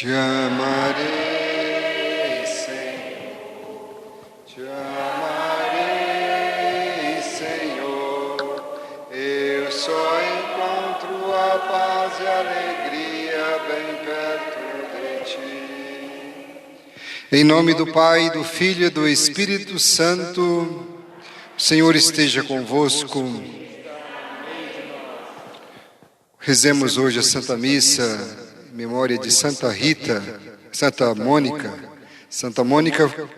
Te amarei, Senhor, te amarei, Senhor. Eu só encontro a paz e a alegria bem perto de ti. Em nome do Pai, do Filho e do Espírito Santo, o Senhor esteja convosco. Rezemos hoje a Santa Missa em memória de Santa Rita, Santa Mônica,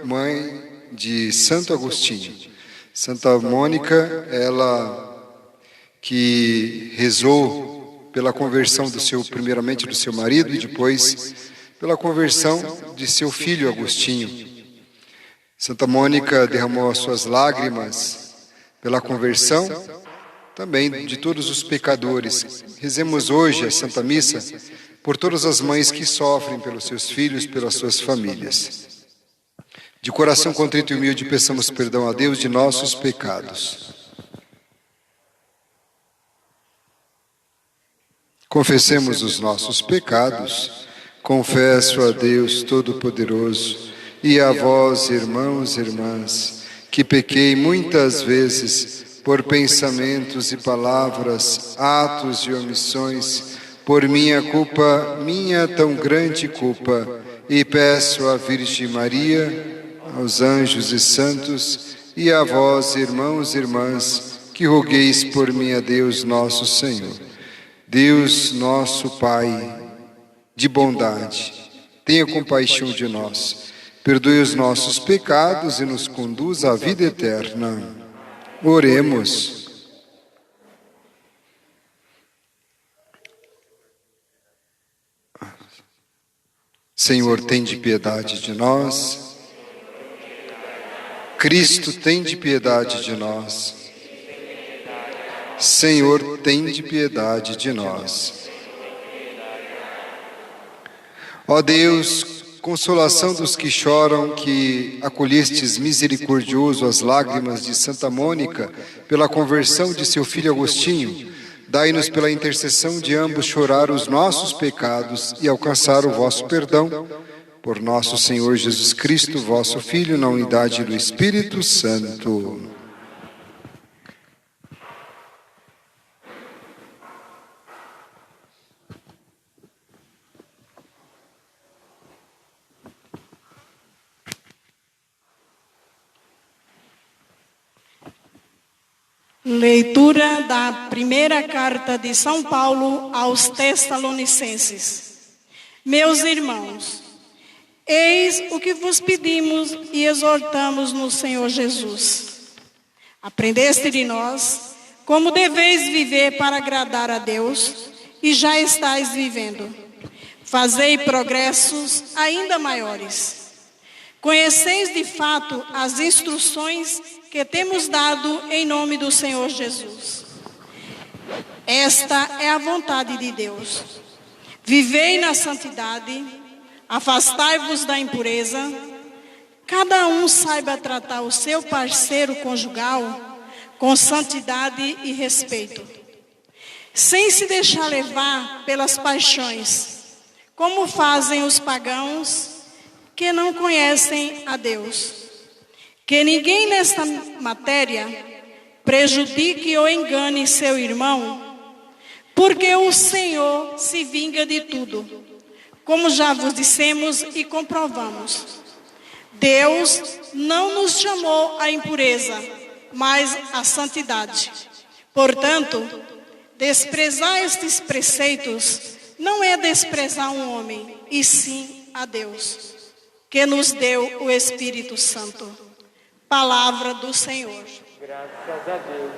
mãe de Santo Agostinho. Santa Mônica, ela que rezou pela conversão primeiramente do seu marido e depois pela conversão de seu filho Agostinho. Santa Mônica derramou as suas lágrimas pela conversão também de todos os pecadores. Rezemos hoje a Santa Missa por todas as mães que sofrem pelos seus filhos, pelas suas famílias. De coração contrito e humilde, peçamos perdão a Deus de nossos pecados. Confessemos os nossos pecados. Confesso a Deus Todo-Poderoso e a vós, irmãos e irmãs, que pequei muitas vezes por pensamentos e palavras, atos e omissões, por minha culpa, minha tão grande culpa, e peço à Virgem Maria, aos anjos e santos, e a vós, irmãos e irmãs, que rogueis por mim a Deus nosso Senhor. Deus nosso Pai, de bondade, tenha compaixão de nós, perdoe os nossos pecados e nos conduz à vida eterna. Oremos. Senhor, tende piedade de nós. Cristo, tende piedade de nós. Senhor, tende piedade de nós. Ó Deus, consolação dos que choram, que acolhestes misericordioso as lágrimas de Santa Mônica pela conversão de seu filho Agostinho, dai-nos pela intercessão de ambos chorar os nossos pecados e alcançar o vosso perdão. Por nosso Senhor Jesus Cristo, vosso Filho, na unidade do Espírito Santo. Leitura da primeira carta de São Paulo aos Tessalonicenses. Meus irmãos, eis o que vos pedimos e exortamos no Senhor Jesus. Aprendeste de nós como deveis viver para agradar a Deus e já estáis vivendo. Fazei progressos ainda maiores. Conheceis de fato as instruções que temos dado em nome do Senhor Jesus. Esta é a vontade de Deus. Vivei na santidade, afastai-vos da impureza, cada um saiba tratar o seu parceiro conjugal com santidade e respeito, sem se deixar levar pelas paixões, como fazem os pagãos que não conhecem a Deus. Que ninguém nesta matéria prejudique ou engane seu irmão, porque o Senhor se vinga de tudo, como já vos dissemos e comprovamos. Deus não nos chamou à impureza, mas à santidade. Portanto, desprezar estes preceitos não é desprezar um homem, e sim a Deus, que nos deu o Espírito Santo. Palavra do Senhor. Graças a Deus.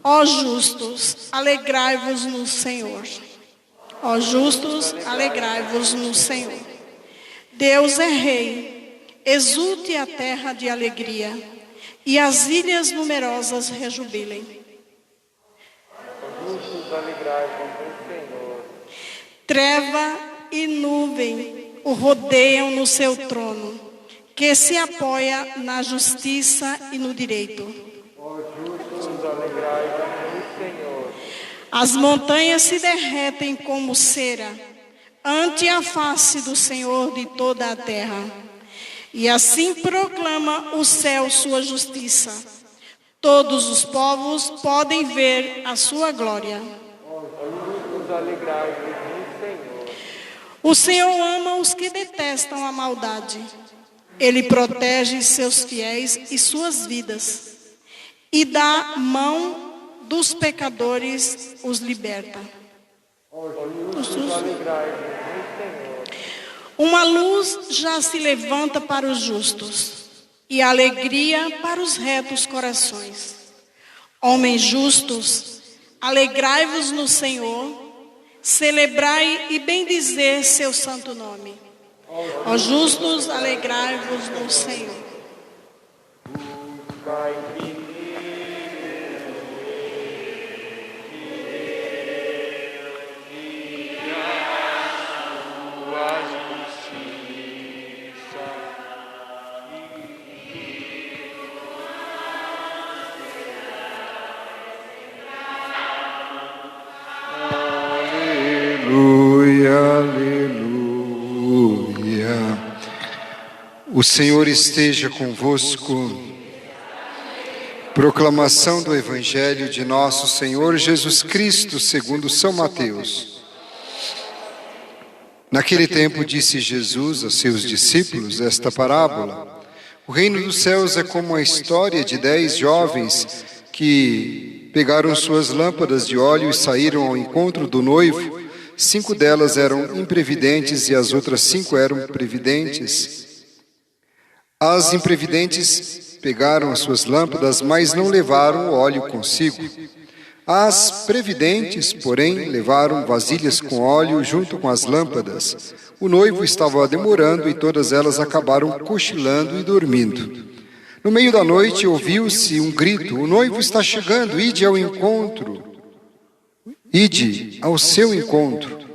Ó justos, alegrai-vos no Senhor. Ó justos, alegrai-vos no Senhor. Deus é Rei, exulte a terra de alegria, e as ilhas numerosas rejubilem. Ó justos, alegrai-vos no Senhor. Treva e nuvem o rodeiam no seu trono, que se apoia na justiça e no direito. Ó justos, alegrai-vos no Senhor. As montanhas se derretem como cera, ante a face do Senhor de toda a terra. E assim proclama o céu sua justiça. Todos os povos podem ver a sua glória. Justos, alegrai-vos no Senhor. O Senhor ama os que detestam a maldade. Ele protege seus fiéis e suas vidas. E da mão dos pecadores os liberta. Justos, alegrai-vos no Senhor. Uma luz já se levanta para os justos e alegria para os retos corações. Homens justos, alegrai-vos no Senhor, celebrai e bendizer seu santo nome. Ó justos, alegrai-vos no Senhor. Pai, Aleluia, aleluia. O Senhor esteja convosco. Proclamação do Evangelho de nosso Senhor Jesus Cristo, segundo São Mateus. Naquele tempo disse Jesus a seus discípulos esta parábola: o reino dos céus é como a história de 10 jovens que pegaram suas lâmpadas de óleo e saíram ao encontro do noivo. 5 delas eram imprevidentes e as outras 5 eram previdentes. As imprevidentes pegaram as suas lâmpadas, mas não levaram o óleo consigo. As previdentes, porém, levaram vasilhas com óleo junto com as lâmpadas. O noivo estava demorando e todas elas acabaram cochilando e dormindo. No meio da noite ouviu-se um grito: o noivo está chegando, ide ao encontro. Ide ao seu encontro.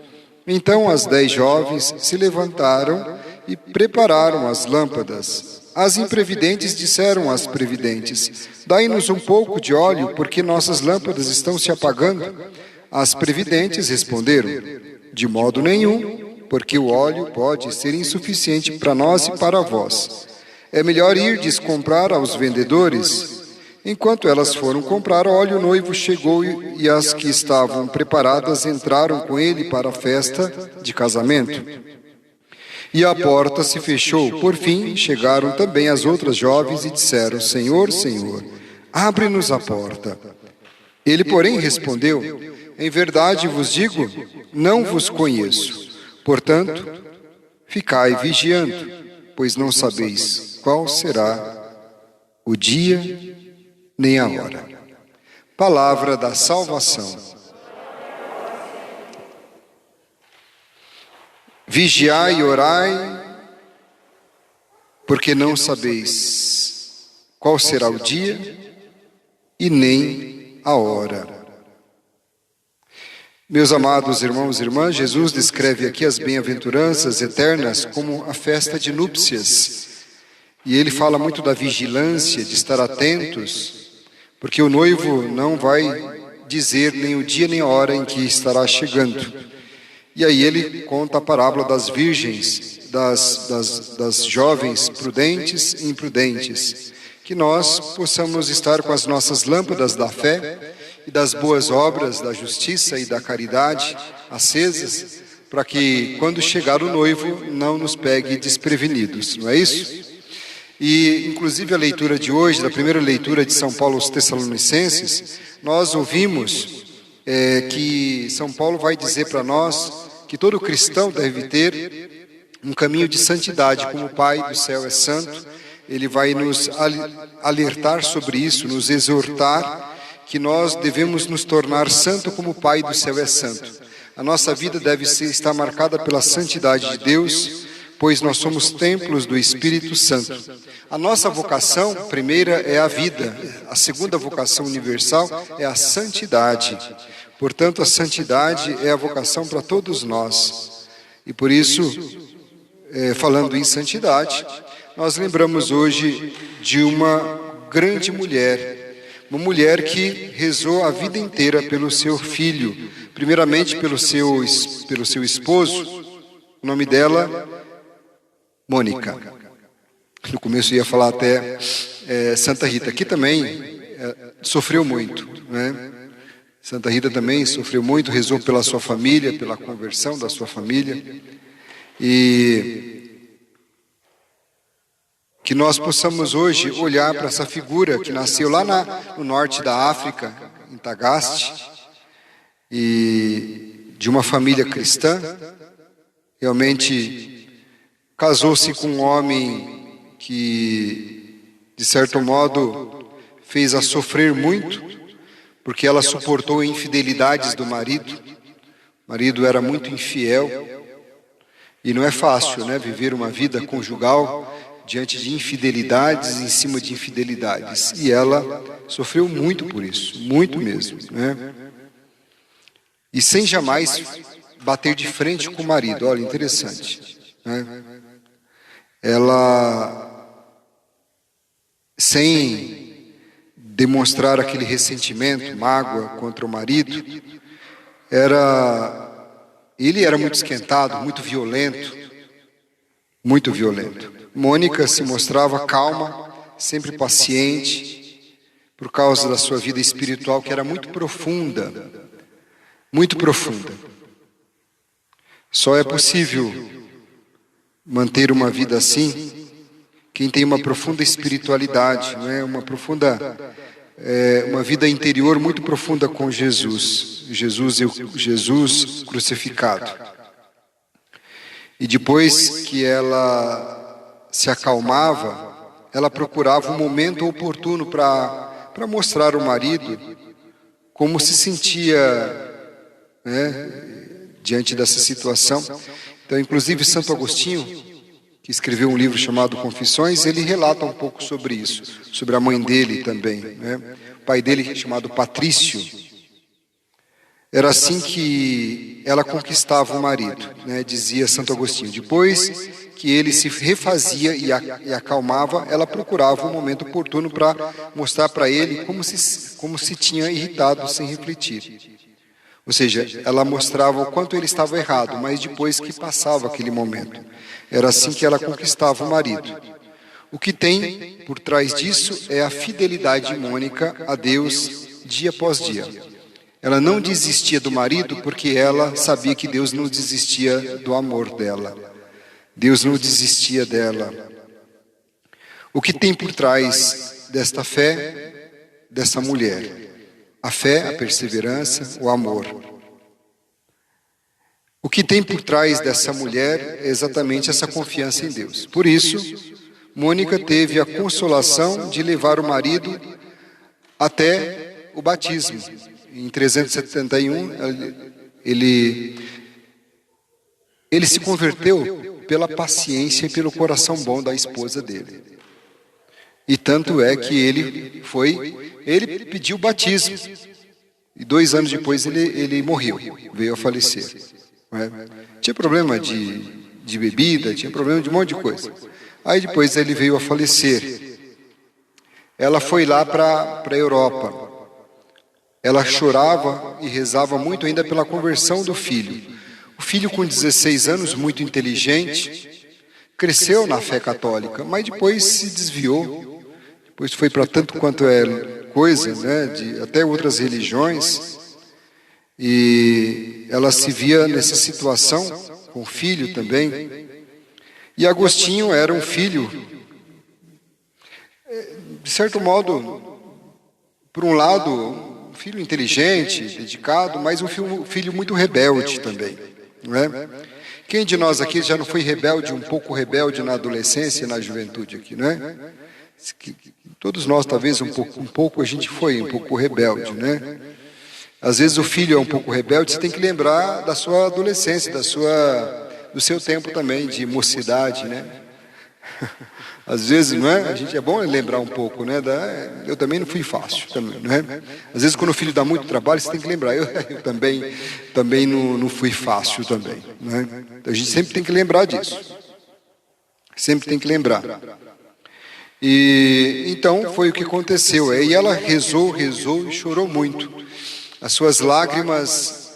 Então as 10 jovens se levantaram e prepararam as lâmpadas. As imprevidentes disseram às previdentes: dai-nos um pouco de óleo, porque nossas lâmpadas estão se apagando. As previdentes responderam: de modo nenhum, porque o óleo pode ser insuficiente para nós e para vós. É melhor irdes comprar aos vendedores. Enquanto elas foram comprar óleo, o noivo chegou e as que estavam preparadas entraram com ele para a festa de casamento. E a porta se fechou. Por fim, chegaram também as outras jovens e disseram: Senhor, Senhor, abre-nos a porta. Ele, porém, respondeu: em verdade vos digo, não vos conheço. Portanto, ficai vigiando, pois não sabeis qual será o dia nem a hora. Palavra da salvação. Vigiai e orai, porque não sabeis qual será o dia e nem a hora. Meus amados irmãos e irmãs, Jesus descreve aqui as bem-aventuranças eternas como a festa de núpcias. E ele fala muito da vigilância, de estar atentos, porque o noivo não vai dizer nem o dia nem a hora em que estará chegando. E aí ele conta a parábola das virgens, das jovens prudentes e imprudentes. Que nós possamos estar com as nossas lâmpadas da fé e das boas obras, da justiça e da caridade acesas, para que quando chegar o noivo não nos pegue desprevenidos, não é isso? E, inclusive, a leitura de hoje, da primeira leitura de São Paulo aos Tessalonicenses, nós ouvimos que São Paulo vai dizer para nós que todo cristão deve ter um caminho de santidade, como o Pai do céu é santo. Ele vai nos alertar sobre isso, nos exortar que nós devemos nos tornar santo como o Pai do céu é santo. A nossa vida deve estar marcada pela santidade de Deus, pois nós somos templos do Espírito Santo. A nossa vocação primeira é a vida, a segunda vocação universal é a santidade. Portanto, a santidade é a vocação para todos nós. E por isso, falando em santidade, nós lembramos hoje de uma grande mulher, uma mulher que rezou a vida inteira pelo seu filho, primeiramente pelo seu esposo, o nome dela, Mônica. No começo eu ia falar até Santa Rita. Aqui também sofreu muito, né? Santa Rita também sofreu muito, rezou pela sua família, pela conversão da sua família. E que nós possamos hoje olhar para essa figura que nasceu lá no norte da África, em Tagaste, e de uma família cristã. Realmente casou-se com um homem que, de certo modo, fez-a sofrer muito, porque ela suportou infidelidades do marido. O marido era muito infiel, e não é fácil, né, viver uma vida conjugal diante de infidelidades, em cima de infidelidades. E ela sofreu muito por isso, muito mesmo, né? E sem jamais bater de frente com o marido. Olha, interessante, né? Ela, sem demonstrar aquele ressentimento, mágoa contra o marido, ele era muito esquentado, muito violento, muito violento. Mônica se mostrava calma, sempre paciente, por causa da sua vida espiritual, que era muito profunda, muito profunda. Só é possível manter uma vida assim quem tem uma profunda espiritualidade, não é? Uma vida interior muito profunda com Jesus. Jesus crucificado. E depois que ela se acalmava, ela procurava um momento oportuno para mostrar ao marido como se sentia, né, diante dessa situação. Então, inclusive, Santo Agostinho, que escreveu um livro chamado Confissões, ele relata um pouco sobre isso, sobre a mãe dele também, né? O pai dele, chamado Patrício, era assim que ela conquistava o marido, né? Dizia Santo Agostinho. Depois que ele se refazia e acalmava, ela procurava um momento oportuno para mostrar para ele como se tinha irritado sem refletir. Ou seja, ela mostrava o quanto ele estava errado, mas depois que passava aquele momento. Era assim que ela conquistava o marido. O que tem por trás disso é a fidelidade de Mônica a Deus dia após dia. Ela não desistia do marido porque ela sabia que Deus não desistia do amor dela. Deus não desistia dela. O que tem por trás desta fé, dessa mulher? A fé, a perseverança, o amor. O que tem por trás dessa mulher é exatamente essa confiança em Deus. Por isso, Mônica teve a consolação de levar o marido até o batismo. Em 371, ele se converteu pela paciência e pelo coração bom da esposa dele. E tanto é que ele pediu o batismo. E 2 anos depois ele morreu, veio a falecer. Não é? Tinha problema de bebida, tinha problema de um monte de coisa. Aí depois ele veio a falecer. Ela foi lá para a Europa. Ela chorava e rezava muito ainda pela conversão do filho. O filho com 16 anos, muito inteligente, cresceu na fé católica, mas depois se desviou. Depois foi para tanto quanto é coisa, né, até outras religiões. E ela se via nessa situação, com o filho também. E Agostinho era um filho, de certo modo, por um lado, um filho inteligente, dedicado, mas um filho muito rebelde também. Não é? Quem de nós aqui já não foi rebelde, um pouco rebelde na adolescência e na juventude aqui, não é? Todos nós, talvez, um pouco a gente foi um pouco rebelde, né? Às vezes o filho é um pouco rebelde, você tem que lembrar da sua adolescência, do seu tempo também, de mocidade, né? Às vezes, não é? A gente é bom lembrar um pouco, né? Eu também não fui fácil, também, não é? Às vezes, quando o filho dá muito trabalho, você tem que lembrar. Eu também não fui fácil também, não é? Então, a gente sempre tem que lembrar disso. Sempre tem que lembrar. E então foi o que aconteceu. E ela rezou e chorou muito. As suas lágrimas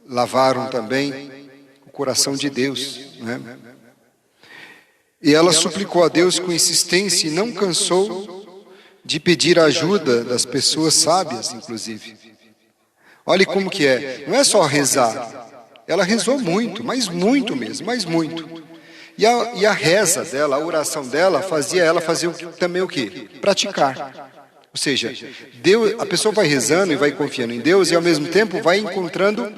lavaram também o coração de Deus, né? E ela suplicou a Deus com insistência e não cansou de pedir a ajuda das pessoas sábias, inclusive. Olhe como que é, não é só rezar. Ela rezou muito, mas muito mesmo, mas muito. E a reza dela, a oração dela, fazia ela fazer também o quê? Praticar. Ou seja, Deus, a pessoa vai rezando e vai confiando em Deus e ao mesmo tempo vai encontrando,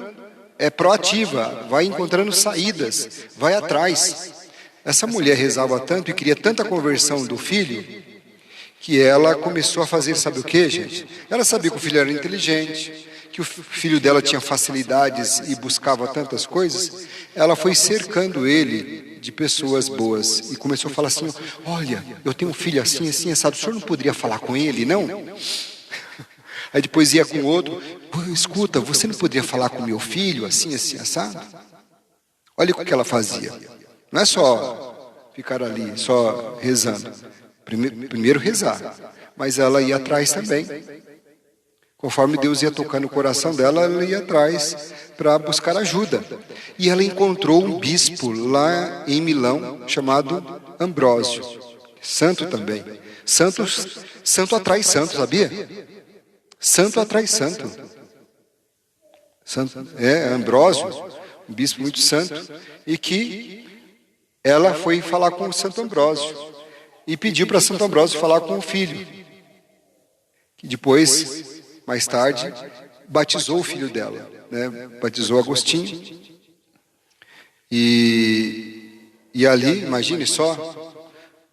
proativa, vai encontrando saídas, vai atrás. Essa mulher rezava tanto e queria tanta conversão do filho, que ela começou a fazer, sabe o que, gente? Ela sabia que o filho era inteligente, que o filho dela tinha facilidades e buscava tantas coisas. Ela foi cercando ele de pessoas boas e começou a falar assim: olha, eu tenho um filho assim, assim, assado, o senhor não poderia falar com ele, não? Aí depois ia com o outro: escuta, você não poderia falar com meu filho assim, assim, assado? Olha o que ela fazia. Não é só ficar ali, só rezando. Primeiro rezar, mas ela ia atrás também. Conforme Deus ia tocando o coração dela, ela ia atrás para buscar ajuda. E ela encontrou um bispo lá em Milão, chamado Ambrósio. Santo também. Santo atrai santo, sabia? Santo atrai santo. Ambrósio, um bispo muito santo, e que ela foi falar com o Santo Ambrósio e pediu para Santo Ambrósio falar com o filho, que depois, mais tarde, batizou o filho dela, né? Batizou Agostinho. E ali, imagine só,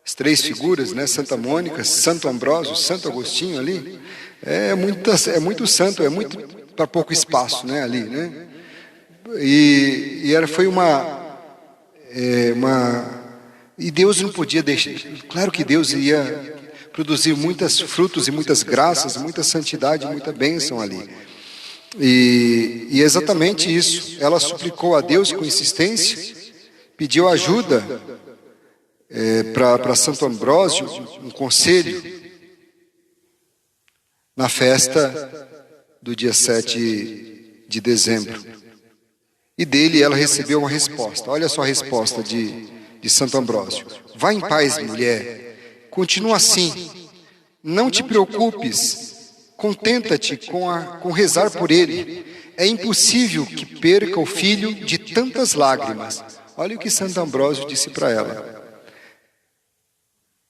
as três figuras, né? Santa Mônica, Santo Ambrósio, Santo Agostinho ali. É muito santo, é muito para pouco espaço, né? Ali, né? Foi e Deus não podia deixar. Claro que Deus ia produzir muitos frutos e muitas graças, muita santidade, muita bênção ali. E é exatamente isso. Ela suplicou a Deus com insistência, pediu ajuda para Santo Ambrósio, um conselho, na festa do dia 7 de dezembro. E dele ela recebeu uma resposta. Olha só a resposta de Santo Ambrósio: vá em paz, mulher, continua assim, não te preocupes, contenta-te com rezar por ele. É impossível que perca o filho de tantas lágrimas. Olha o que Santo Ambrósio disse para ela: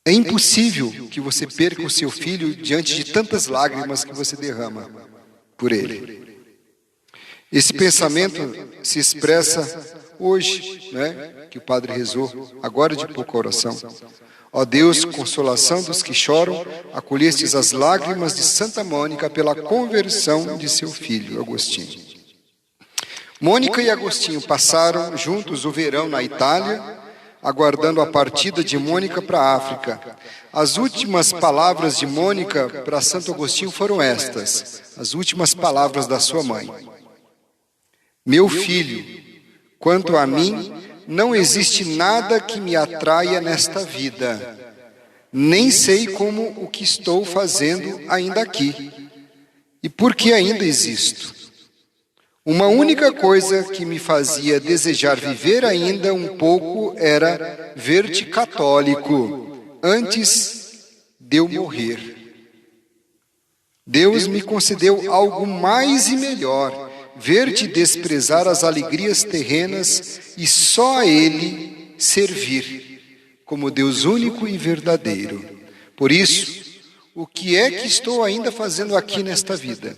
é impossível que você perca o seu filho diante de tantas lágrimas que você derrama por ele. Esse pensamento se expressa hoje, né, que o padre rezou, agora de pouco a oração. Ó Deus, consolação dos que choram, acolhestes as lágrimas de Santa Mônica pela conversão de seu filho, Agostinho. Mônica e Agostinho passaram juntos o verão na Itália, aguardando a partida de Mônica para a África. As últimas palavras de Mônica para Santo Agostinho foram estas, as últimas palavras da sua mãe: meu filho, quanto a mim, não existe nada que me atraia nesta vida. Nem sei como o que estou fazendo ainda aqui. E por que ainda existo? Uma única coisa que me fazia desejar viver ainda um pouco era ver-te católico antes de eu morrer. Deus me concedeu algo mais e melhor: ver-te desprezar as alegrias terrenas e só a Ele servir, como Deus único e verdadeiro. Por isso, o que é que estou ainda fazendo aqui nesta vida?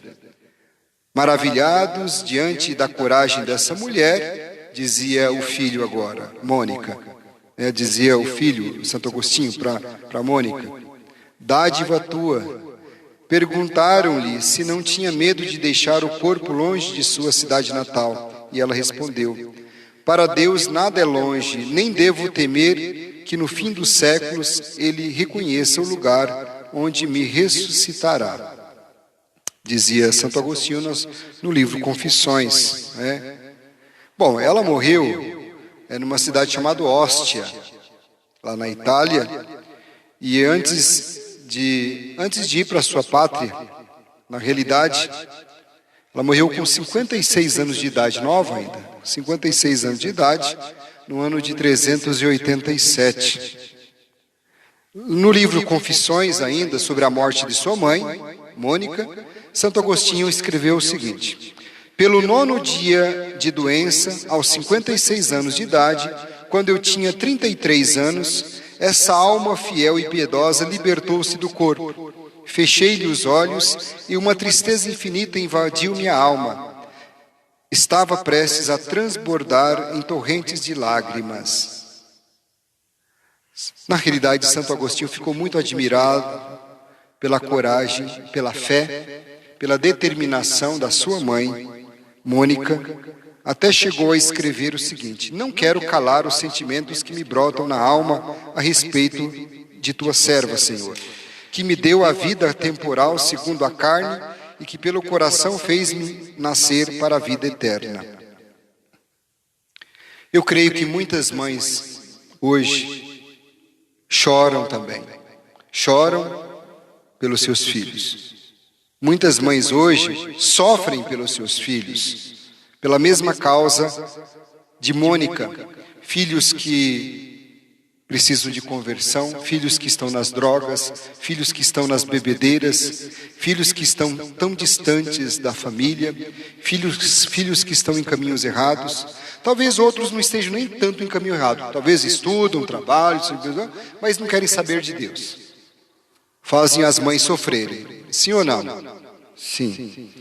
Maravilhados diante da coragem dessa mulher, dizia o filho agora, Mônica, dizia o filho, Santo Agostinho, para Mônica: dádiva tua. Perguntaram-lhe se não tinha medo de deixar o corpo longe de sua cidade natal. E ela respondeu: para Deus nada é longe, nem devo temer que no fim dos séculos Ele reconheça o lugar onde me ressuscitará. Dizia Santo Agostinho no livro Confissões. Bom, ela morreu numa cidade chamada Ostia, lá na Itália, e antes de ir para a sua pátria, na realidade, Ela morreu com 56 anos de idade, nova ainda, 56 anos de idade, no ano de 387. No livro Confissões, ainda, sobre a morte de sua mãe, Mônica, Santo Agostinho escreveu o seguinte: pelo 9º dia de doença, aos 56 anos de idade, quando eu tinha 33 anos, essa alma fiel e piedosa libertou-se do corpo. Fechei-lhe os olhos e uma tristeza infinita invadiu minha alma. Estava prestes a transbordar em torrentes de lágrimas. Na realidade, Santo Agostinho ficou muito admirado pela coragem, pela fé, pela determinação da sua mãe, Mônica, até chegou a escrever o seguinte: não quero calar os sentimentos que me brotam na alma a respeito de tua serva, Senhor, que me deu a vida temporal segundo a carne e que pelo coração fez-me nascer para a vida eterna. Eu creio que muitas mães hoje choram também, choram pelos seus filhos. Muitas mães hoje sofrem pelos seus filhos, pela mesma causa de Mônica, filhos que precisam de conversão, filhos que estão nas drogas, filhos que estão nas bebedeiras, filhos que estão tão distantes da família, filhos que estão em caminhos errados. Talvez outros não estejam nem tanto em caminho errado, talvez estudam, trabalham, mas não querem saber de Deus. Fazem as mães sofrerem, sim ou não? Sim.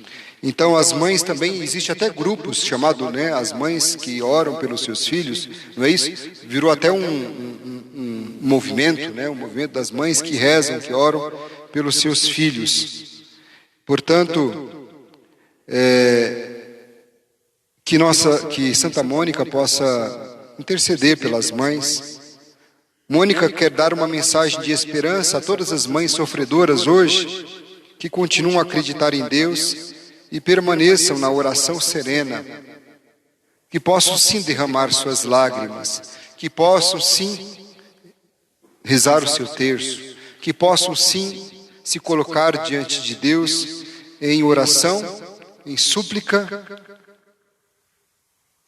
Então as mães também, existe até grupos chamados, as mães que oram pelos seus filhos, não é isso? Virou até um movimento, um movimento das mães que rezam, que oram pelos seus filhos. Portanto, que Santa Mônica possa interceder pelas mães. Mônica quer dar uma mensagem de esperança a todas as mães sofredoras hoje, que continuam a acreditar em Deus e permaneçam na oração serena, que possam sim derramar suas lágrimas, que possam sim rezar o seu terço, que possam sim se colocar diante de Deus em oração, em súplica,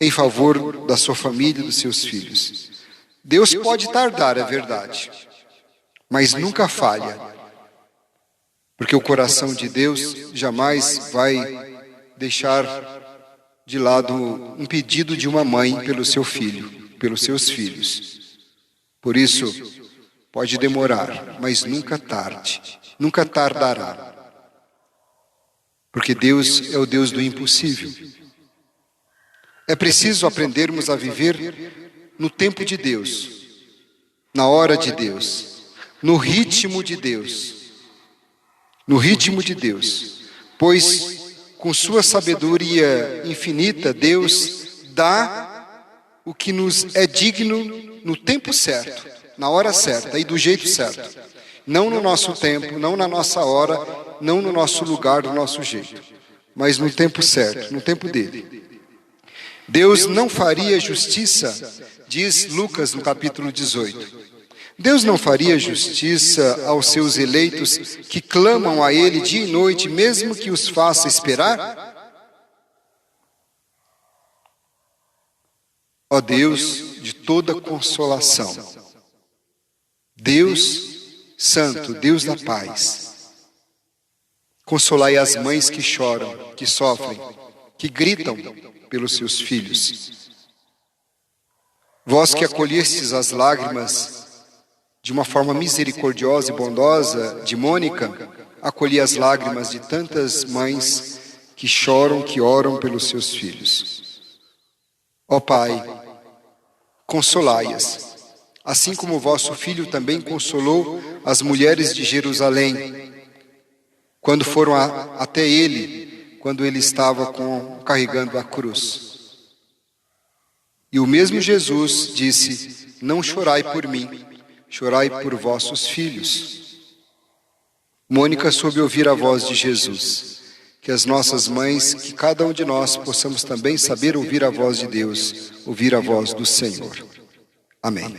em favor da sua família e dos seus filhos. Deus pode tardar, é verdade, mas nunca falha, porque o coração de Deus jamais vai deixar de lado um pedido de uma mãe pelo seu filho, pelos seus filhos. Por isso, pode demorar, mas nunca tarde, nunca tardará, porque Deus é o Deus do impossível. É preciso aprendermos a viver no tempo de Deus, na hora de Deus, no ritmo de Deus. No ritmo de Deus, pois com sua sabedoria infinita, Deus dá o que nos é digno no tempo certo, na hora certa e do jeito certo. Não no nosso tempo, não na nossa hora, não no nosso lugar, do nosso jeito, mas no tempo certo, no tempo dele. Deus não faria justiça, diz Lucas no capítulo 18. Deus não faria justiça aos seus eleitos que clamam a Ele dia e noite, mesmo que os faça esperar? Ó Deus de toda consolação, Deus Santo, Deus da paz, consolai as mães que choram, que sofrem, que gritam pelos seus filhos. Vós que acolhestes as lágrimas de uma forma misericordiosa e bondosa de Mônica, acolhi as lágrimas de tantas mães que choram, que oram pelos seus filhos. Ó Pai, consolai-as, assim como o vosso Filho também consolou as mulheres de Jerusalém, quando foram até Ele, quando Ele estava carregando a cruz. E o mesmo Jesus disse: não chorai por mim, chorai por vossos filhos. Mônica soube ouvir a voz de Jesus. Que as nossas mães, que cada um de nós possamos também saber ouvir a voz de Deus, ouvir a voz do Senhor. Amém.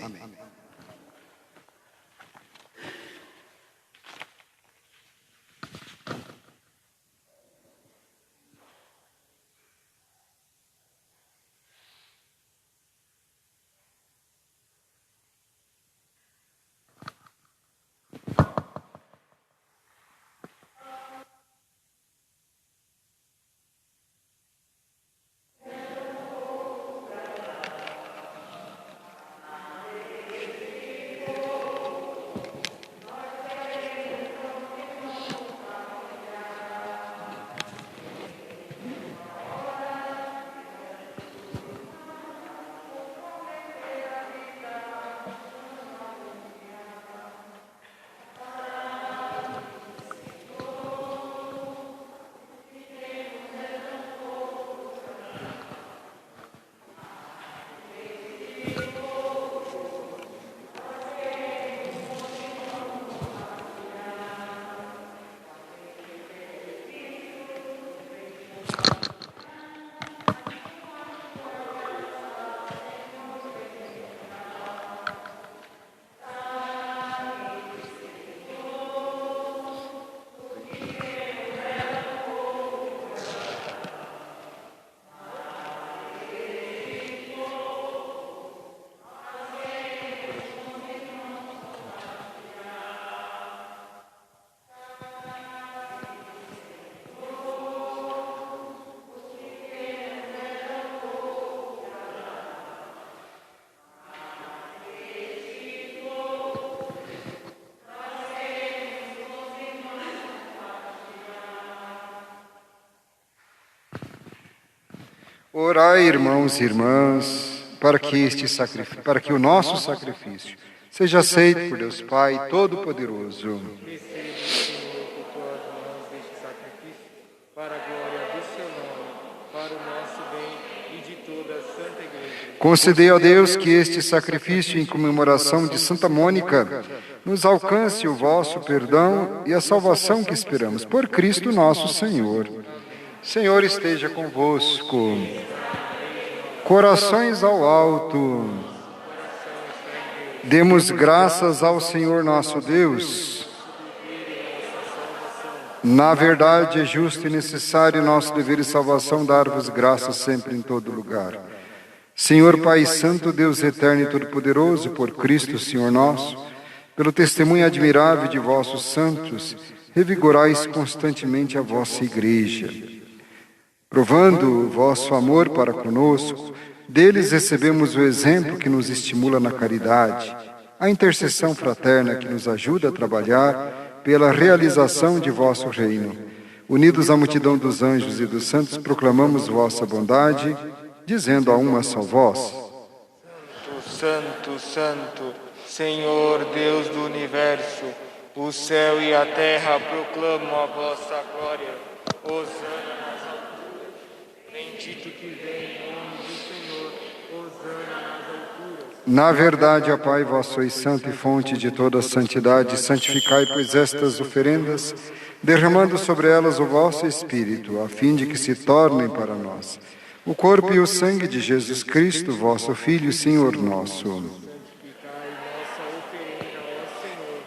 Orai, irmãos e irmãs, para que o nosso sacrifício seja aceito por Deus Pai Todo-Poderoso. Receba, Senhor, por tuas mãos este sacrifício, para a glória do seu nome, para o nosso bem e de toda a Santa Igreja. Concedei a Deus que este sacrifício em comemoração de Santa Mônica nos alcance o vosso perdão e a salvação que esperamos por Cristo nosso Senhor. Senhor esteja convosco. Corações ao alto. Demos graças ao Senhor nosso Deus. Na verdade, é justo e necessário nosso dever e salvação dar-vos graças sempre em todo lugar. Senhor Pai Santo, Deus eterno e todo-poderoso, por Cristo, Senhor nosso, pelo testemunho admirável de vossos santos, revigorais constantemente a vossa Igreja. Provando o vosso amor para conosco, deles recebemos o exemplo que nos estimula na caridade, a intercessão fraterna que nos ajuda a trabalhar pela realização de vosso reino. Unidos à multidão dos anjos e dos santos, proclamamos vossa bondade, dizendo a uma só voz: Santo, Santo, Senhor Deus do Universo, o céu e a terra proclamam a vossa glória. Hosana nas alturas, bendito que vem em nome do Senhor, hosana nas alturas. Na verdade, ó Pai, vós sois santo e fonte de toda a santidade, santificai, pois, estas oferendas, derramando sobre elas o vosso Espírito, a fim de que se tornem para nós o corpo e o sangue de Jesus Cristo, vosso Filho, Senhor nosso.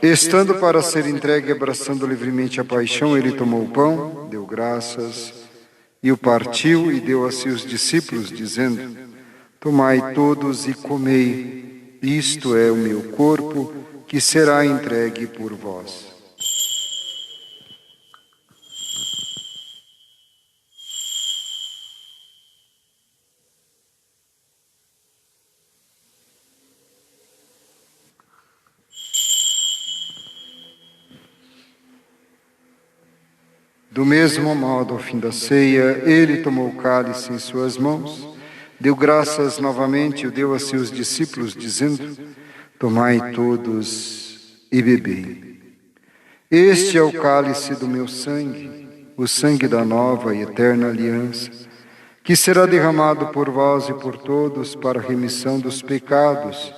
Estando para ser entregue e abraçando livremente a paixão, ele tomou o pão, deu graças, e o partiu e deu a seus discípulos, dizendo: Tomai todos e comei, isto é o meu corpo, que será entregue por vós. Do mesmo modo, ao fim da ceia, ele tomou o cálice em suas mãos, deu graças novamente e o deu a seus discípulos, dizendo: Tomai todos e bebei. Este é o cálice do meu sangue, o sangue da nova e eterna aliança, que será derramado por vós e por todos para a remissão dos pecados.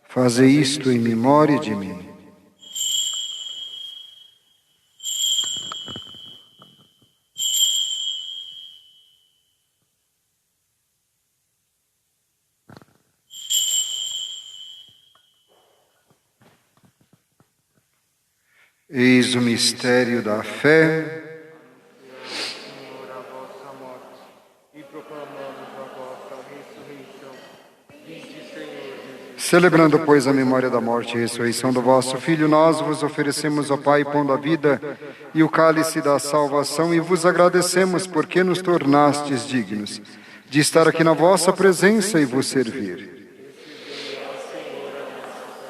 Fazei isto em memória de mim. Eis o mistério da fé. Senhor, a vossa morte, e proclamamos a vossa ressurreição. Vinde, Senhor Jesus. Celebrando, pois, a memória da morte e ressurreição do vosso Filho, nós vos oferecemos, ó Pai, pão da vida e o cálice da salvação, e vos agradecemos porque nos tornastes dignos de estar aqui na vossa presença e vos servir.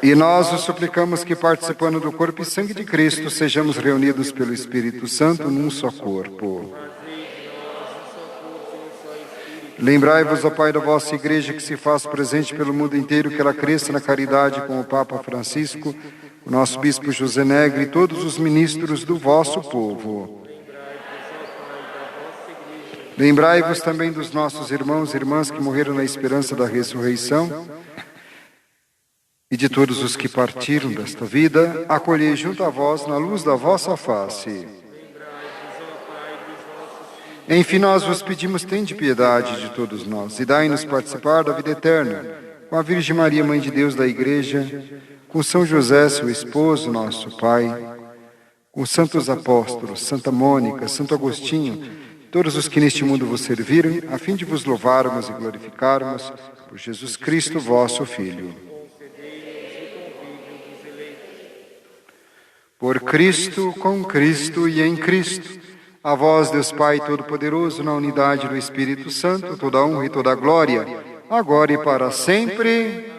E nós os suplicamos que, participando do corpo e sangue de Cristo, sejamos reunidos pelo Espírito Santo num só corpo. Lembrai-vos, ó Pai, da vossa Igreja, que se faz presente pelo mundo inteiro, que ela cresça na caridade com o Papa Francisco, o nosso Bispo José Negre e todos os ministros do vosso povo. Lembrai-vos também dos nossos irmãos e irmãs que morreram na esperança da ressurreição, e de todos os que partiram desta vida, acolhei junto a vós na luz da vossa face. Enfim, nós vos pedimos, tende piedade de todos nós, e dai-nos participar da vida eterna, com a Virgem Maria, Mãe de Deus da Igreja, com São José, seu esposo, nosso Pai, com os santos apóstolos, Santa Mônica, Santo Agostinho, todos os que neste mundo vos serviram, a fim de vos louvarmos e glorificarmos por Jesus Cristo, vosso Filho. Por Cristo, com Cristo e em Cristo, a vós, Deus Pai Todo-Poderoso, na unidade do Espírito Santo, toda a honra e toda a glória, agora e para sempre.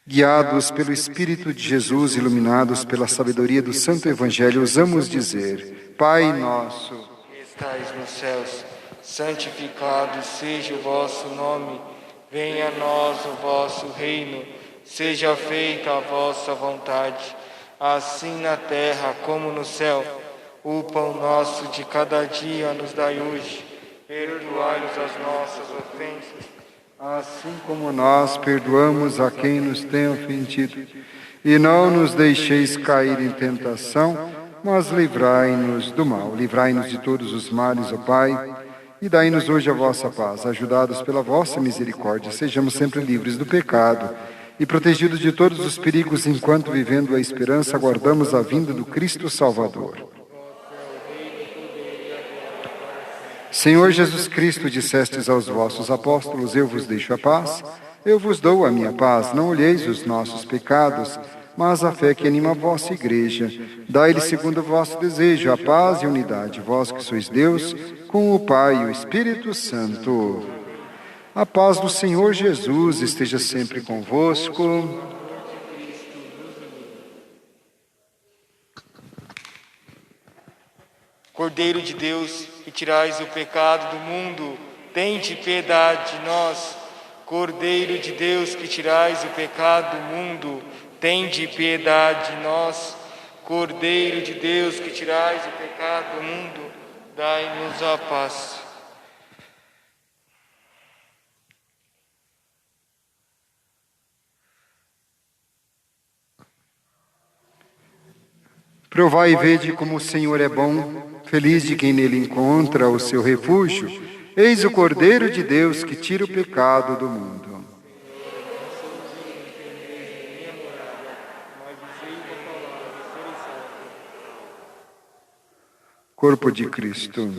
Guiados pelo Espírito de Jesus, iluminados pela sabedoria do Santo Evangelho, ousamos dizer: Pai nosso, Que estais nos céus, santificado seja o vosso nome, venha a nós o vosso reino, seja feita a vossa vontade, assim na terra como no céu. O pão nosso de cada dia nos dai hoje, perdoai-nos as nossas ofensas, assim como nós perdoamos a quem nos tem ofendido. E não nos deixeis cair em tentação, mas livrai-nos do mal. Livrai-nos de todos os males, ó Pai, e dai-nos hoje a vossa paz. Ajudados pela vossa misericórdia, sejamos sempre livres do pecado e protegidos de todos os perigos, enquanto, vivendo a esperança, aguardamos a vinda do Cristo Salvador. Senhor Jesus Cristo, dissestes aos vossos apóstolos: eu vos deixo a paz, eu vos dou a minha paz. Não olheis os nossos pecados, mas a fé que anima a vossa igreja. Dai-lhe, segundo o vosso desejo, a paz e a unidade, vós que sois Deus, com o Pai e o Espírito Santo. A paz do Senhor Jesus esteja sempre convosco. Cordeiro de Deus, que tirais o pecado do mundo, tende piedade de nós. Cordeiro de Deus, que tirais o pecado do mundo, tende piedade de nós. Cordeiro de Deus, que tirais o pecado do mundo, dai-nos a paz. Provai e vede como o Senhor é bom, feliz de quem nele encontra o seu refúgio. Eis o Cordeiro de Deus que tira o pecado do mundo. Corpo de Cristo.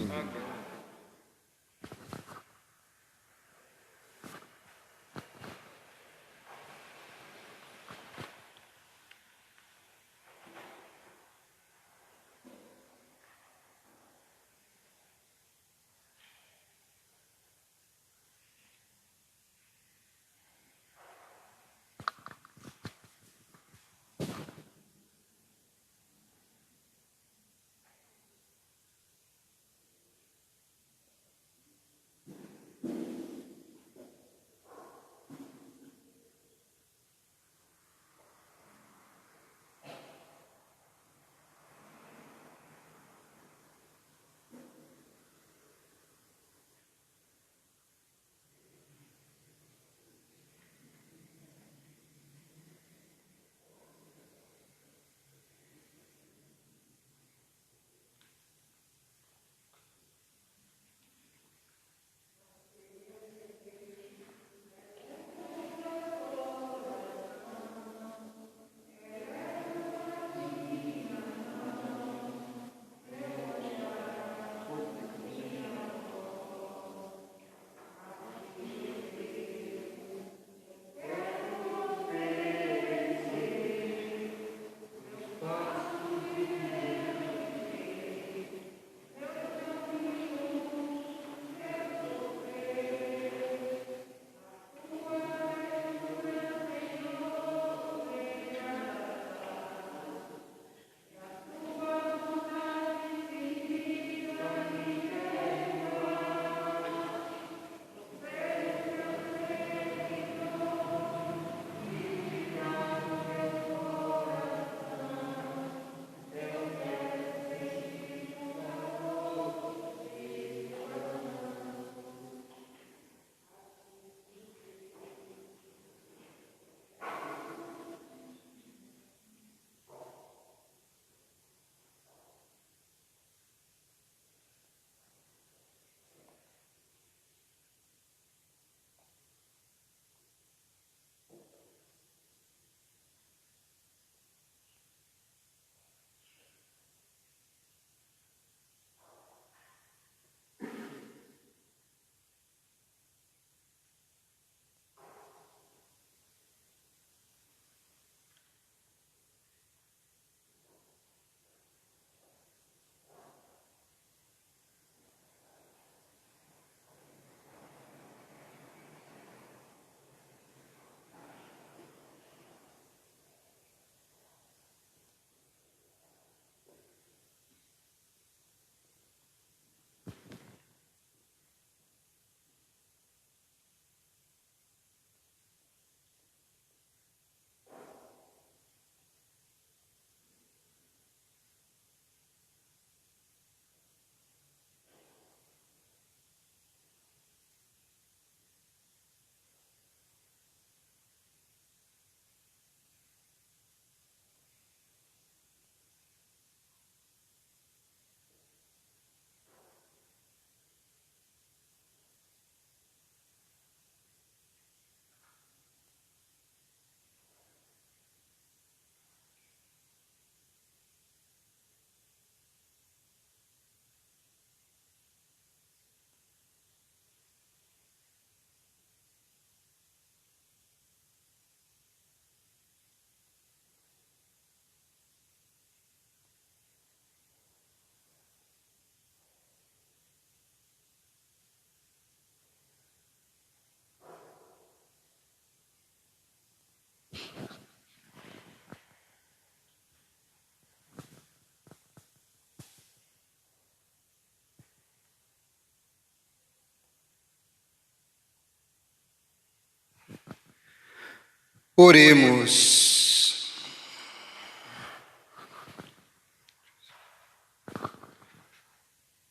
Oremos.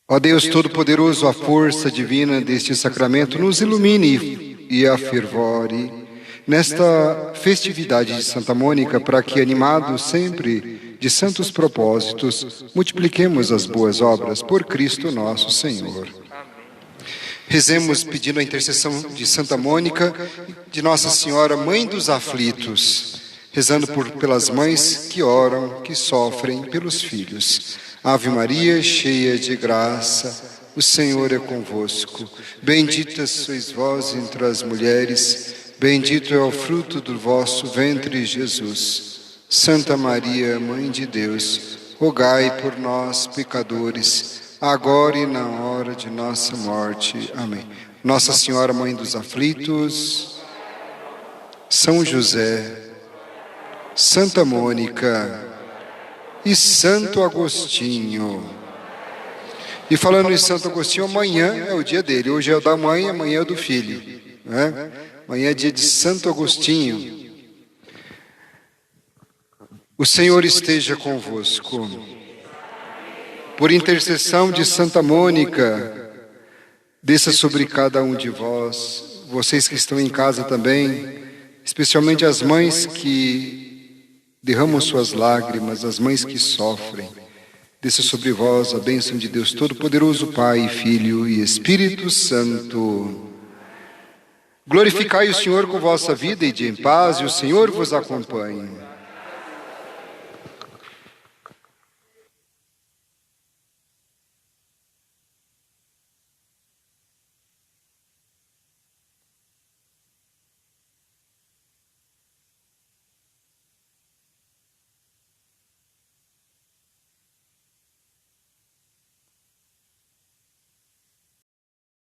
Ó Deus Todo-Poderoso, a força divina deste sacramento nos ilumine e afervore nesta festividade de Santa Mônica, para que, animados sempre de santos propósitos, multipliquemos as boas obras por Cristo nosso Senhor. Rezemos pedindo a intercessão de Santa Mônica, de Nossa Senhora, Mãe dos Aflitos, rezando pelas mães que oram, que sofrem pelos filhos. Ave Maria, cheia de graça, o Senhor é convosco. Bendita sois vós entre as mulheres, bendito é o fruto do vosso ventre, Jesus. Santa Maria, Mãe de Deus, rogai por nós, pecadores, agora e na hora de nossa morte. Amém. Nossa Senhora, Mãe dos Aflitos, São José, Santa Mônica e Santo Agostinho. E falando em Santo Agostinho, amanhã é o dia dele. Hoje é o da mãe, amanhã é o do filho, né? Amanhã é dia de Santo Agostinho. O Senhor esteja convosco. Por intercessão de Santa Mônica, desça sobre cada um de vós, vocês que estão em casa também, especialmente as mães que derramam suas lágrimas, as mães que sofrem. Desça sobre vós a bênção de Deus Todo-Poderoso, Pai, Filho e Espírito Santo. Glorificai o Senhor com vossa vida e de em paz, e o Senhor vos acompanhe.